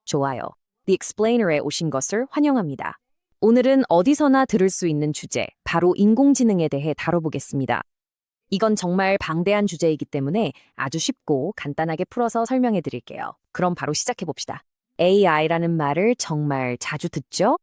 좋아요. The Explainer에 오신 것을 환영합니다. 오늘은 어디서나 들을 수 있는 주제, 바로 인공지능에 대해 다뤄보겠습니다. 이건 정말 방대한 주제이기 때문에 아주 쉽고 간단하게 풀어서 설명해 드릴게요. 그럼 바로 시작해 봅시다. AI라는 말을 정말 자주 듣죠?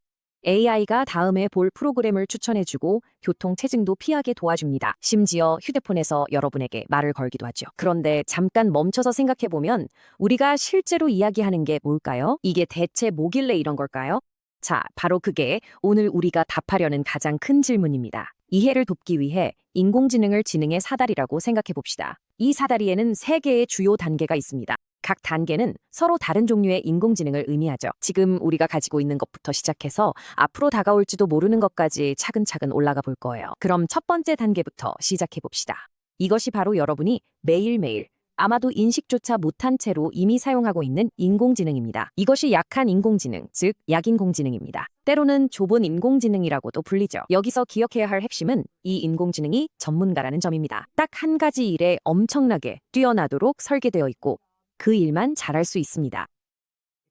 AI가 다음에 볼 프로그램을 추천해주고 교통체증도 피하게 도와줍니다. 심지어 휴대폰에서 여러분에게 말을 걸기도 하죠. 그런데 잠깐 멈춰서 생각해보면 우리가 실제로 이야기하는 게 뭘까요? 이게 대체 뭐길래 이런 걸까요? 자, 바로 그게 오늘 우리가 답하려는 가장 큰 질문입니다. 이해를 돕기 위해 인공지능을 지능의 사다리라고 생각해봅시다. 이 사다리에는 3개의 주요 단계가 있습니다. 각 단계는 서로 다른 종류의 인공지능을 의미하죠. 지금 우리가 가지고 있는 것부터 시작해서 앞으로 다가올지도 모르는 것까지 차근차근 올라가 볼 거예요. 그럼 첫 번째 단계부터 시작해 봅시다. 이것이 바로 여러분이 매일매일 아마도 인식조차 못한 채로 이미 사용하고 있는 인공지능입니다. 이것이 약한 인공지능, 즉 약인공지능입니다. 때로는 좁은 인공지능이라고도 불리죠. 여기서 기억해야 할 핵심은 이 인공지능이 전문가라는 점입니다. 딱 한 가지 일에 엄청나게 뛰어나도록 설계되어 있고 그 일만 잘할 수 있습니다.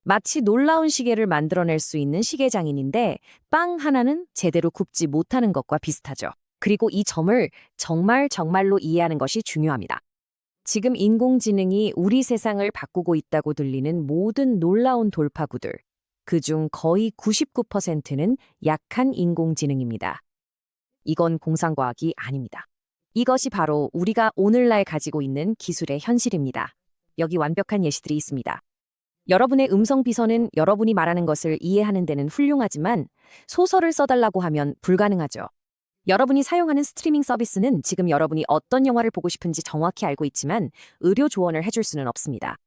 마치 놀라운 시계를 만들어낼 수 있는 시계장인인데 빵 하나는 제대로 굽지 못하는 것과 비슷하죠. 그리고 이 점을 정말로 이해하는 것이 중요합니다. 지금 인공지능이 우리 세상을 바꾸고 있다고 들리는 모든 놀라운 돌파구들, 그중 거의 99%는 약한 인공지능입니다. 이건 공상과학이 아닙니다. 이것이 바로 우리가 오늘날 가지고 있는 기술의 현실입니다. 여기 완벽한 예시들이 있습니다. 여러분의 음성 비서는 여러분이 말하는 것을 이해하는 데는 훌륭하지만 소설을 써달라고 하면 불가능하죠. 여러분이 사용하는 스트리밍 서비스는 지금 여러분이 어떤 영화를 보고 싶은지 정확히 알고 있지만 의료 조언을 해줄 수는 없습니다.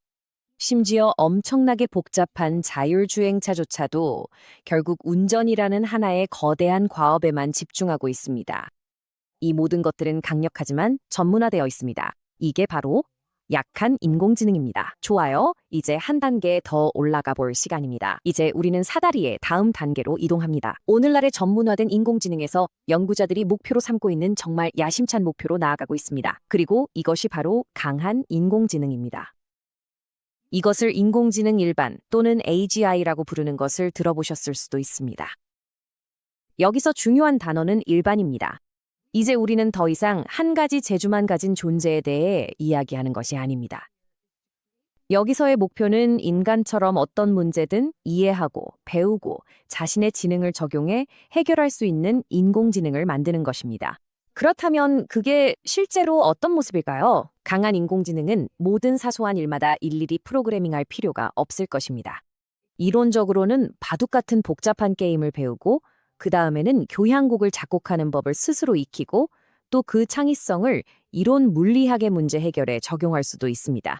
심지어 엄청나게 복잡한 자율주행차조차도 결국 운전이라는 하나의 거대한 과업에만 집중하고 있습니다. 이 모든 것들은 강력하지만 전문화되어 있습니다. 이게 바로 약한 인공지능입니다. 좋아요. 이제 한 단계 더 올라가 볼 시간입니다. 이제 우리는 사다리의 다음 단계로 이동합니다. 오늘날의 전문화된 인공지능에서 연구자들이 목표로 삼고 있는 정말 야심찬 목표로 나아가고 있습니다. 그리고 이것이 바로 강한 인공지능입니다. 이것을 인공지능 일반 또는 AGI라고 부르는 것을 들어보셨을 수도 있습니다. 여기서 중요한 단어는 일반입니다. 이제 우리는 더 이상 한 가지 재주만 가진 존재에 대해 이야기하는 것이 아닙니다. 여기서의 목표는 인간처럼 어떤 문제든 이해하고 배우고 자신의 지능을 적용해 해결할 수 있는 인공지능을 만드는 것입니다. 그렇다면 그게 실제로 어떤 모습일까요? 강한 인공지능은 모든 사소한 일마다 일일이 프로그래밍할 필요가 없을 것입니다. 이론적으로는 바둑 같은 복잡한 게임을 배우고 그 다음에는 교향곡을 작곡하는 법을 스스로 익히고 또 그 창의성을 이론 물리학의 문제 해결에 적용할 수도 있습니다.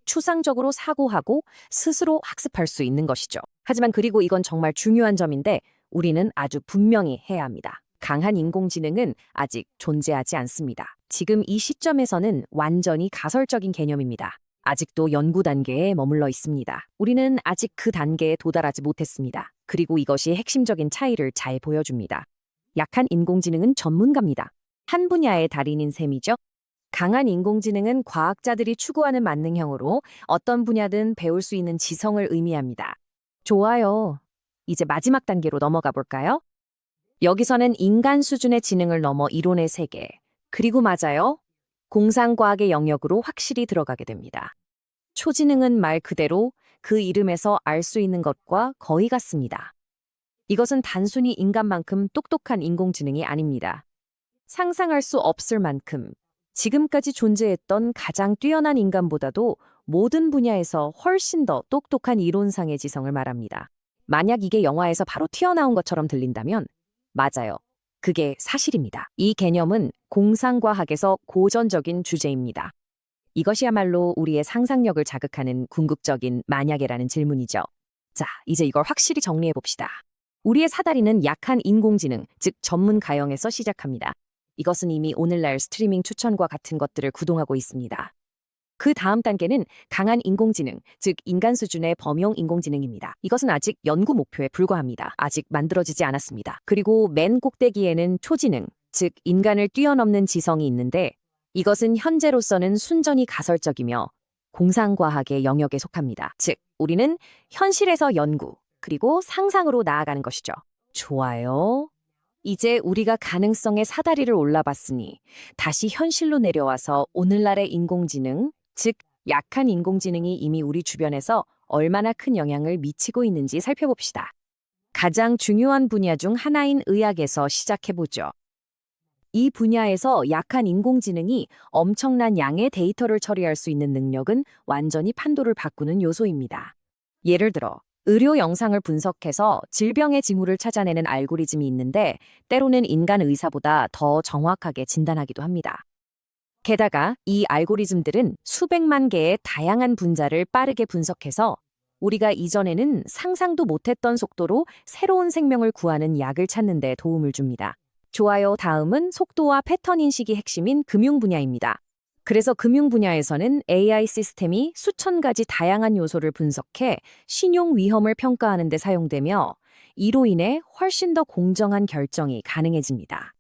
추상적으로 사고하고 스스로 학습할 수 있는 것이죠. 하지만 그리고 이건 정말 중요한 점인데 우리는 아주 분명히 해야 합니다. 강한 인공지능은 아직 존재하지 않습니다. 지금 이 시점에서는 완전히 가설적인 개념입니다. 아직도 연구 단계에 머물러 있습니다. 우리는 아직 그 단계에 도달하지 못했습니다. 그리고 이것이 핵심적인 차이를 잘 보여줍니다. 약한 인공지능은 전문가입니다. 한 분야의 달인인 셈이죠. 강한 인공지능은 과학자들이 추구하는 만능형으로 어떤 분야든 배울 수 있는 지성을 의미합니다. 좋아요. 이제 마지막 단계로 넘어가 볼까요? 여기서는 인간 수준의 지능을 넘어 이론의 세계, 그리고 맞아요. 공상과학의 영역으로 확실히 들어가게 됩니다. 초지능은 말 그대로 그 이름에서 알 수 있는 것과 거의 같습니다. 이것은 단순히 인간만큼 똑똑한 인공지능이 아닙니다. 상상할 수 없을 만큼 지금까지 존재했던 가장 뛰어난 인간보다도 모든 분야에서 훨씬 더 똑똑한 이론상의 지성을 말합니다. 만약 이게 영화에서 바로 튀어나온 것처럼 들린다면 맞아요. 그게 사실입니다. 이 개념은 공상과학에서 고전적인 주제입니다. 이것이야말로 우리의 상상력을 자극하는 궁극적인 만약이라는 질문이죠. 자, 이제 이걸 확실히 정리해 봅시다. 우리의 사다리는 약한 인공지능, 즉 전문 가형에서 시작합니다. 이것은 이미 오늘날 스트리밍 추천과 같은 것들을 구동하고 있습니다. 그 다음 단계는 강한 인공지능, 즉 인간 수준의 범용 인공지능입니다. 이것은 아직 연구 목표에 불과합니다. 아직 만들어지지 않았습니다. 그리고 맨 꼭대기에는 초지능, 즉 인간을 뛰어넘는 지성이 있는데 이것은 현재로서는 순전히 가설적이며 공상과학의 영역에 속합니다. 즉 우리는 현실에서 연구, 그리고 상상으로 나아가는 것이죠. 좋아요. 이제 우리가 가능성의 사다리를 올라봤으니 다시 현실로 내려와서 오늘날의 인공지능, 즉 약한 인공지능이 이미 우리 주변에서 얼마나 큰 영향을 미치고 있는지 살펴봅시다. 가장 중요한 분야 중 하나인 의학에서 시작해보죠. 이 분야에서 약한 인공지능이 엄청난 양의 데이터를 처리할 수 있는 능력은 완전히 판도를 바꾸는 요소입니다. 예를 들어, 의료 영상을 분석해서 질병의 징후를 찾아내는 알고리즘이 있는데 때로는 인간 의사보다 더 정확하게 진단하기도 합니다. 게다가 이 알고리즘들은 수백만 개의 다양한 분자를 빠르게 분석해서 우리가 이전에는 상상도 못했던 속도로 새로운 생명을 구하는 약을 찾는 데 도움을 줍니다. 좋아요. 다음은 속도와 패턴 인식이 핵심인 금융 분야입니다. 그래서 금융 분야에서는 AI 시스템이 수천 가지 다양한 요소를 분석해 신용 위험을 평가하는 데 사용되며 이로 인해 훨씬 더 공정한 결정이 가능해집니다.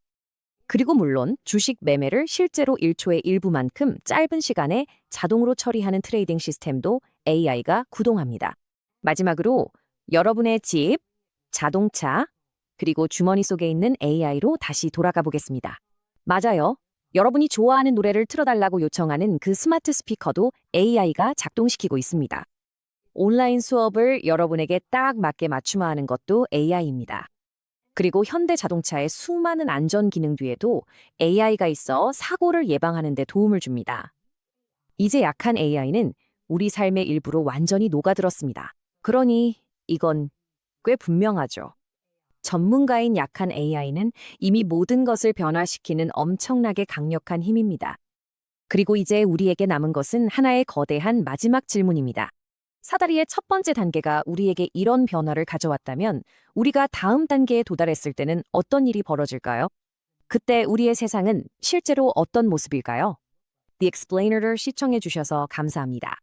그리고 물론 주식 매매를 실제로 1초의 일부만큼 짧은 시간에 자동으로 처리하는 트레이딩 시스템도 AI가 구동합니다. 마지막으로 여러분의 집, 자동차, 그리고 주머니 속에 있는 AI로 다시 돌아가 보겠습니다. 맞아요. 여러분이 좋아하는 노래를 틀어달라고 요청하는 그 스마트 스피커도 AI가 작동시키고 있습니다. 온라인 수업을 여러분에게 딱 맞게 맞춤화하는 것도 AI입니다. 그리고 현대 자동차의 수많은 안전 기능 뒤에도 AI가 있어 사고를 예방하는 데 도움을 줍니다. 이제 약한 AI는 우리 삶의 일부로 완전히 녹아들었습니다. 그러니 이건 꽤 분명하죠. 전문가인 약한 AI는 이미 모든 것을 변화시키는 엄청나게 강력한 힘입니다. 그리고 이제 우리에게 남은 것은 하나의 거대한 마지막 질문입니다. 사다리의 첫 번째 단계가 우리에게 이런 변화를 가져왔다면 우리가 다음 단계에 도달했을 때는 어떤 일이 벌어질까요? 그때 우리의 세상은 실제로 어떤 모습일까요? The Explainer를 시청해 주셔서 감사합니다.